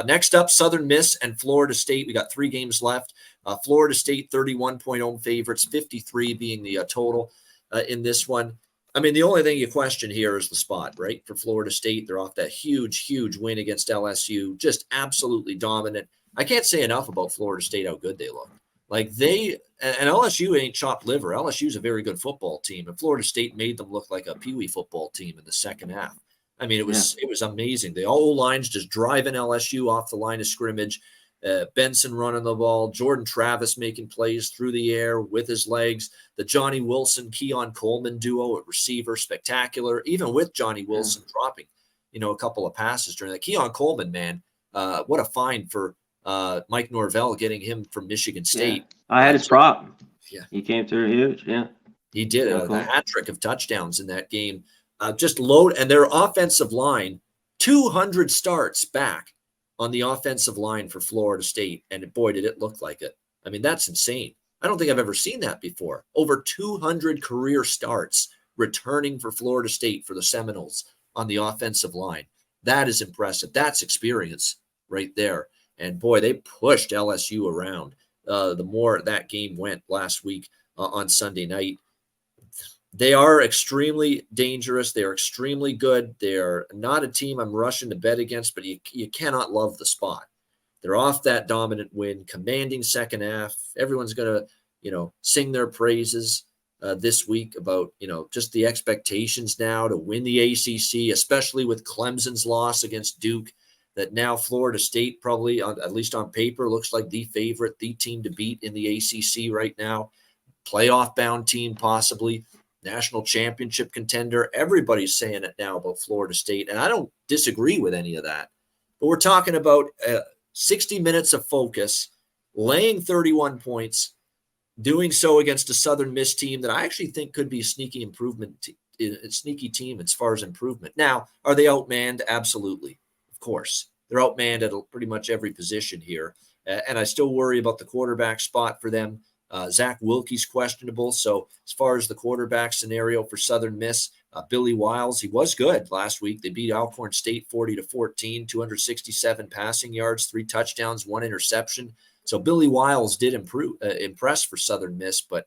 Next up, Southern Miss and Florida State. We got 3 games left. Florida State 31-point home favorites, 53 being the total in this one. I mean, the only thing you question here is the spot, right? For Florida State, they're off that huge, huge win against LSU, just absolutely dominant. I can't say enough about Florida State, how good they look. Like and LSU ain't chopped liver. LSU's a very good football team, and Florida State made them look like a peewee football team in the second half. I mean, it was amazing. The all lines just driving LSU off the line of scrimmage. Benson running the ball, Jordan Travis making plays through the air with his legs, the Johnny Wilson, Keon Coleman duo at receiver, spectacular, even with Johnny Wilson dropping, a couple of passes during that. Keon Coleman, man, what a find for Mike Norvell getting him from Michigan State. Yeah. I had his prop. Yeah. He came through huge, He did a hat trick of touchdowns in that game. Just load, and their offensive line, 200 starts back on the offensive line for Florida State, and boy, did it look like it. I mean, that's insane. I don't think I've ever seen that before. Over 200 career starts returning for Florida State for the Seminoles on the offensive line. That is impressive. That's experience right there. And boy, they pushed LSU around the more that game went last week on Sunday night. They are extremely dangerous. They are extremely good. They're not a team I'm rushing to bet against, but you cannot love the spot. They're off that dominant win, commanding second half. Everyone's going to, sing their praises this week about, just the expectations now to win the ACC, especially with Clemson's loss against Duke, that now Florida State probably, at least on paper, looks like the favorite, the team to beat in the ACC right now. Playoff-bound team possibly. National championship contender. Everybody's saying it now about Florida State, and I don't disagree with any of that. But we're talking about 60 minutes of focus, laying 31 points, doing so against a Southern Miss team that I actually think could be a sneaky team as far as improvement. Now, are they outmanned? Absolutely. Of course. They're outmanned at pretty much every position here. And I still worry about the quarterback spot for them. Zach Wilkie's questionable. So as far as the quarterback scenario for Southern Miss, Billy Wiles, he was good last week. They beat Alcorn State 40-14, 267 passing yards, 3 touchdowns, 1 interception. So Billy Wiles did impress for Southern Miss, but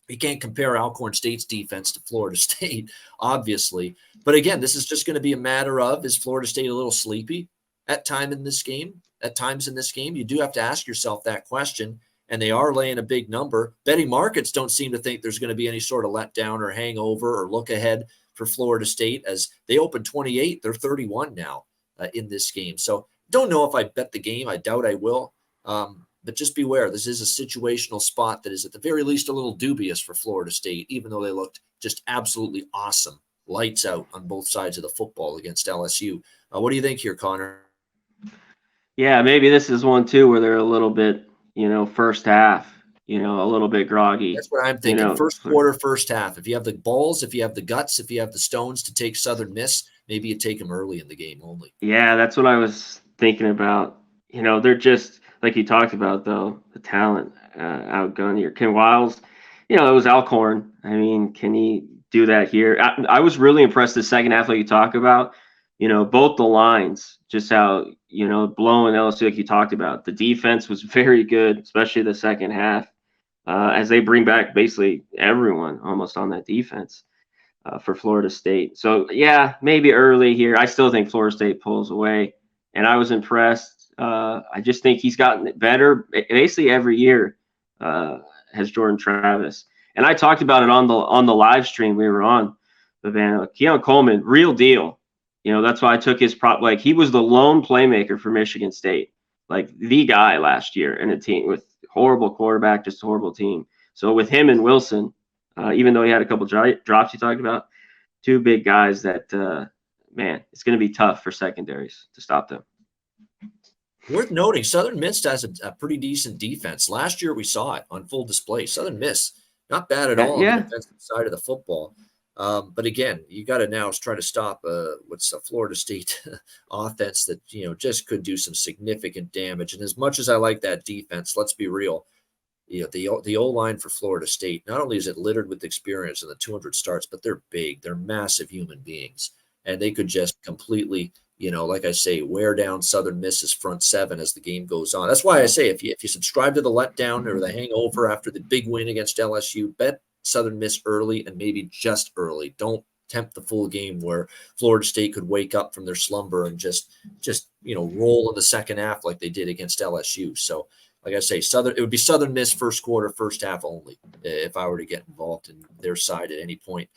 you can't compare Alcorn State's defense to Florida State, obviously. But again, this is just going to be a matter of, is Florida State a little sleepy at times in this game? You do have to ask yourself that question. And they are laying a big number. Betting markets don't seem to think there's going to be any sort of letdown or hangover or look ahead for Florida State as they opened 28. They're 31 now in this game. So don't know if I bet the game. I doubt I will. But just beware. This is a situational spot that is at the very least a little dubious for Florida State, even though they looked just absolutely awesome. Lights out on both sides of the football against LSU. What do you think here, Connor? Yeah, maybe this is one too where they're a little bit, first half, a little bit groggy. That's what I'm thinking. First quarter, first half. If you have the balls, if you have the guts, if you have the stones to take Southern Miss, maybe you take them early in the game only. Yeah, that's what I was thinking about. They're just, like you talked about, though, the talent outgun here. Ken Wiles, it was Alcorn. I mean, can he do that here? I was really impressed the second half, like you talk about. Both the lines, just how, blowing LSU, like you talked about. The defense was very good, especially the second half, as they bring back basically everyone almost on that defense for Florida State. So, yeah, maybe early here. I still think Florida State pulls away, and I was impressed. I just think he's gotten better basically every year, has Jordan Travis. And I talked about it on the live stream we were on, Savannah. Keon Coleman, real deal. That's why I took his prop. Like, he was the lone playmaker for Michigan State, like the guy last year in a team with horrible quarterback, just a horrible team. So with him and Wilson, even though he had a couple drops you talked about, 2 big guys that, man, it's going to be tough for secondaries to stop them. Worth noting, Southern Miss has a pretty decent defense. Last year we saw it on full display. Southern Miss, not bad at all on the defensive side of the football. But again, you got to now try to stop what's a Florida State offense that, just could do some significant damage. And as much as I like that defense, let's be real, the O-line for Florida State, not only is it littered with experience in the 200 starts, but they're big. They're massive human beings. And they could just completely like I say, wear down Southern Miss's front seven as the game goes on. That's why I say if you subscribe to the letdown or the hangover after the big win against LSU, bet Southern Miss early and maybe just early. Don't tempt the full game where Florida State could wake up from their slumber and just roll in the second half like they did against LSU. So like I say, it would be Southern Miss first quarter, first half only if I were to get involved in their side at any point.